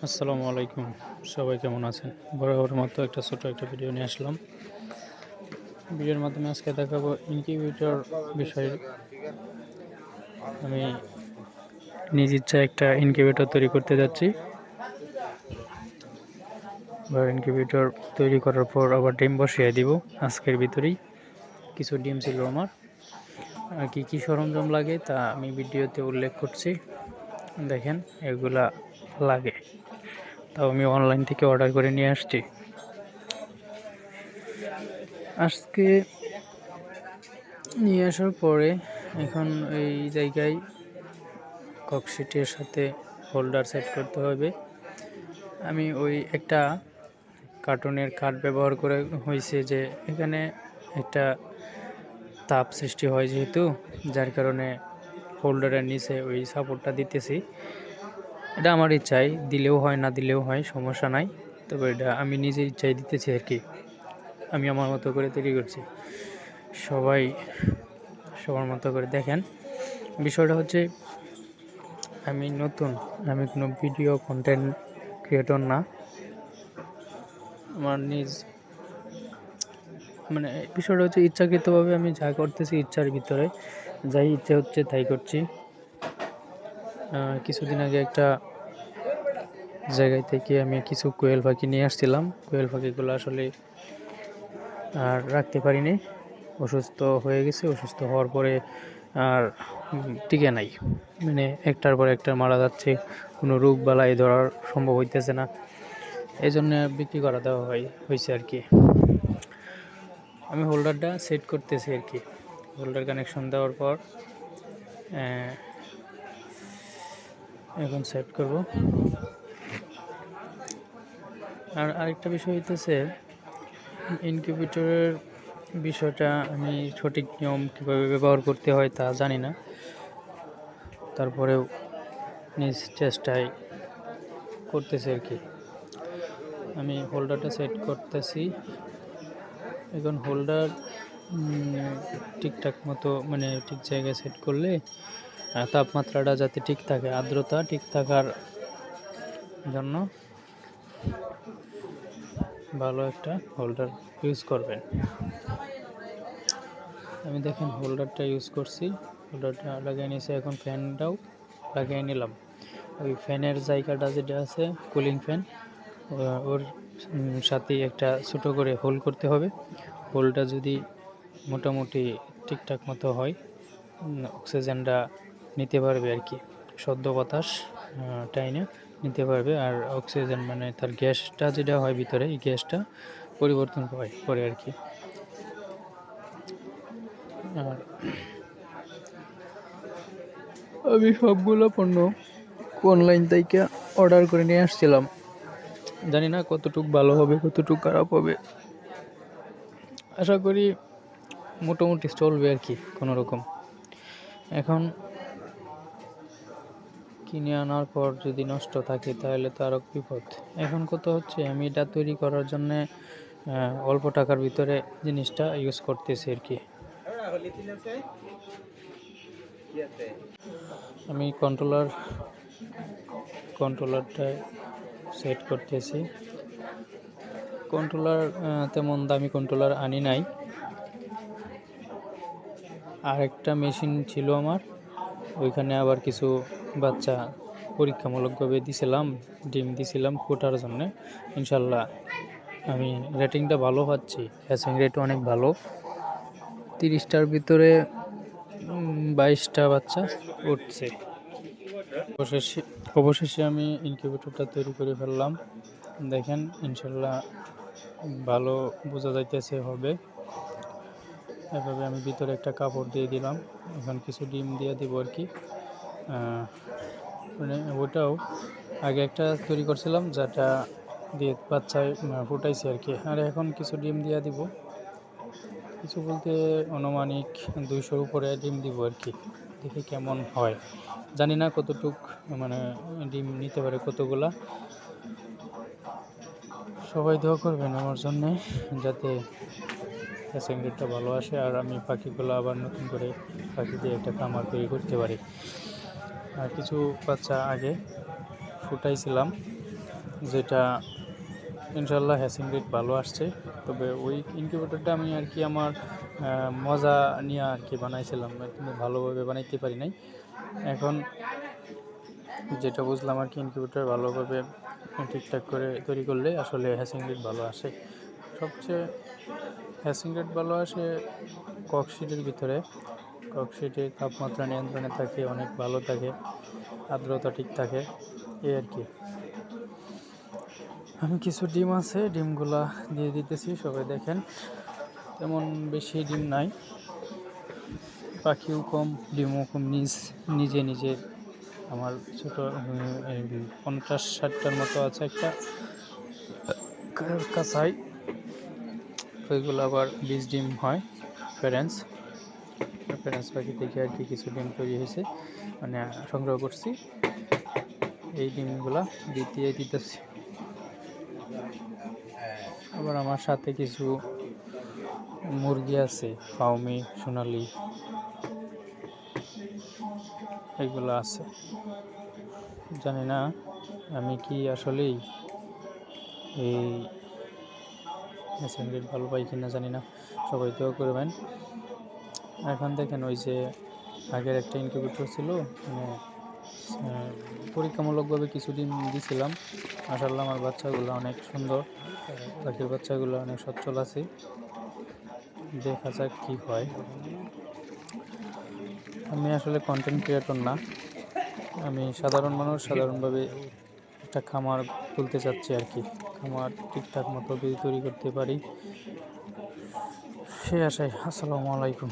আসসালামু আলাইকুম। সবাই কেমন আছেন? বরাবরের মতো একটা ছোট একটা ভিডিও নিয়ে আসলাম। ভিডিওর মাধ্যমে আজকে দেখাবো ইনকিউবেটর বিষয়ে। আমি নিজ ইচ্ছায় একটা ইনকিউবেটর তৈরি করতে যাচ্ছি। ইনকিউবেটর তৈরি করার পর আবার ডিম বসিয়ে দিব। আজকের ভিতরেই কিছু ডিম ছিল আমার। আর কি সরঞ্জাম লাগে তা আমি ভিডিওতে উল্লেখ করছি। দেখেন এগুলা লাগে। তাও আমি অনলাইন থেকে অর্ডার করে নিয়ে আসছি। আজকে নিয়ে আসার পরে এখন এই জায়গায় ককশিটের সাথে হোল্ডার সেট করতে হবে। আমি ওই একটা কার্টুনের কাঠ ব্যবহার করে হয়েছে যে এখানে একটা তাপ সৃষ্টি হয় যেহেতু, যার কারণে হোল্ডারের নিচে ওই সাপোর্টটা দিতেছি। এটা আমার ইচ্ছায় দিলেও হয়, না দিলেও হয়, সমস্যা নাই। তবে এটা আমি নিজের ইচ্ছায় দিতেছি আর কি। আমি আমার মতো করে তৈরি করছি। সবাই সবার মতো করে দেখেন। বিষয়টা হচ্ছে আমি নতুন, আমি কোনো ভিডিও কন্টেন্ট ক্রিয়েটর না। আমার নিজ বিষয়টা হচ্ছে ইচ্ছাকৃতভাবে আমি যা করতেছি ইচ্ছার ভিতরে, যাই ইচ্ছে হচ্ছে তাই করছি। কিছুদিন আগে একটা জায়গায় থেকে আমি কিছু কোয়েল পাখি নিয়ে আসছিলাম। কোয়েল পাখিগুলো আসলে আর রাখতে পারিনি, অসুস্থ হয়ে গেছে। অসুস্থ হওয়ার পরে আর টিকে নাই, একটার পর একটা মারা যাচ্ছে, কোনো রোগ বালাই ধরার সম্ভব হইতেছে না। এই জন্য বিক্রি করা দেওয়া হয়েছে আর কি। আমি হোল্ডারটা সেট করতেছি আর কি। হোল্ডার কানেকশন দেওয়ার পর এখন সেট করব। আর আরেকটা বিষয় হইতেছে ইনকিউবেটরের বিষয়টা আমি সঠিক নিয়ম কীভাবে ব্যবহার করতে হয় তা জানি না। তারপরেও নিজ চেষ্টায় করতেছি আর কি। আমি হোল্ডারটা সেট করতেছি। এখন হোল্ডার ঠিকঠাক মতো ঠিক জায়গায় সেট করলে তাপমাত্রাটা যাতে ঠিক থাকে, আর্দ্রতা ঠিক থাকার জন্য ভালো একটা হোল্ডার ইউজ করবেন। আমি দেখেন হোল্ডারটা ইউজ করছি, হোল্ডারটা লাগিয়ে নিয়েছি। এখন ফ্যানটাও লাগিয়ে নিলাম। ওই ফ্যানের জায়গাটা যেটা আছে কুলিং ফ্যান, ওর সাথে একটা ছোটো করে হোল করতে হবে। হোলটা যদি মোটামুটি ঠিকঠাক মতো হয়, অক্সিজেনটা নিতে পারবে আর কি, সদ্য বাতাস টাইনে নিতে পারবে। আর অক্সিজেন তার গ্যাসটা যেটা হয় ভিতরে, এই গ্যাসটা পরিবর্তন করে আর কি। আর আমি সবগুলো পণ্য অনলাইন থেকে অর্ডার করে নিয়ে আসছিলাম। জানি না কতটুকু ভালো হবে, কতটুকু খারাপ হবে। আশা করি মোটামুটি চলবে আর কি কোনো রকম। এখন কিনে আনার পর যদি নষ্ট থাকে তাহলে তো আরও বিপদ। এখন কত হচ্ছে, আমি এটা তৈরি করার জন্যে অল্প টাকার ভিতরে জিনিসটা ইউজ করতেছি আর কি। আমি কন্ট্রোলারটা সেট করতেছি। কন্ট্রোলার তেমন দামি কন্ট্রোলার আনি নাই। আরেকটা মেশিন ছিল আমার, ওইখানে আবার কিছু বাচ্চা পরীক্ষামূলকভাবে ডিম দিছিলাম ফোটার জন্যে। ইনশাল্লাহ আমি রেটিংটা ভালো পাচ্ছি, হ্যাচিং রেট অনেক ভালো। 30টার ভিতরে 22টা বাচ্চা উঠছে। অবশেষে আমি ইনকিউবেটরটা তৈরি করে ফেললাম। দেখেন ইনশাল্লাহ ভালো বোঝা যাইতেছে হবে। এভাবে আমি ভিতরে একটা কাপড় দিয়ে দিলাম। এখন কিছু ডিম দিয়ে দিব আর কি। ওটাও আগে একটা তৈরি করছিলাম, যেটা দিয়ে বাচ্চায় ফুটাইছি আর কি। আর এখন কিছু ডিম দিয়ে দিব, কিছু বলতে আনুমানিক 200-র উপরে ডিম দিব আর কি। দেখি কেমন হয়, জানি না কতটুক ডিম নিতে পারে, কতগুলা। সবাই দোয়া করবেন আমার জন্যে, যাতে হ্যাচিং রেটটা ভালো আসে আর আমি পাখিগুলো আবার নতুন করে পাখি দিয়ে একটা খামার তৈরি করতে পারি। আর কিছু বাচ্চা আগে ফুটাইছিলাম, যেটা ইনশাল্লাহ হ্যাচিং রেট ভালো আসছে। তবে ওই ইনকিউবেটরটা আমি আর কি আমার মজা নিয়ে আর কি বানাইছিলাম, কিন্তু ভালোভাবে বানাইতে পারি নাই। এখন যেটা বুঝলাম আর কি, ইনকিউবেটর ভালোভাবে ঠিকঠাক করে তৈরি করলে আসলে হ্যাচিং রেট ভালো আসে। সবচেয়ে হ্যাচিং রেট ভালো আসে ককশিটের ভিতরে। ককশিটে তাপমাত্রা নিয়ন্ত্রণে থাকে, অনেক ভালো থাকে, আর্দ্রতা ঠিক থাকে, এই আর কি। আমি কিছু ডিম আছে, ডিমগুলা দিয়ে দিতেছি, সবাই দেখেন। তেমন বেশি ডিম নাই, পাখিও কম, ডিমও কম। নিজে নিজে আমার ছোটো 50-60টার মতো আছে একটা কাছাই। ওইগুলো আবার 20 ডিম হয়। প্যারেন্টস পাখি থেকে আর কি কিছু ডিম তৈরি হয়েছে, মানে সংগ্রহ করছি। এই ডিমগুলা দিয়ে দিতেছি। আবার আমার সাথে কিছু মুরগি আছে, ফাউমি, সোনালি, এগুলো আছে। জানি না আমি কি আসলেই এই হ্যাচিং রেট ভালো পাই কিনা, জানি না, সবাই তো করবেন। এখন দেখেন, ওই যে আগের একটা ইনকিউবেটর ছিল, মানে পরীক্ষামূলকভাবে কিছু ডিম দিয়েছিলাম। মাশাআল্লাহ আমার বাচ্চাগুলো অনেক সুন্দর, পাখির বাচ্চাগুলো অনেক সচ্ছল আছে। দেখা যাক কি হয়। আমি আসলে কন্টেন্ট ক্রিয়েটর না, আমি সাধারণ মানুষ, সাধারণভাবে একটা খামার খুলতে চাচ্ছি আর কি। খামার ঠিকঠাক মতো যদি তৈরি করতে পারি, সে আশায়। আসসালামু আলাইকুম।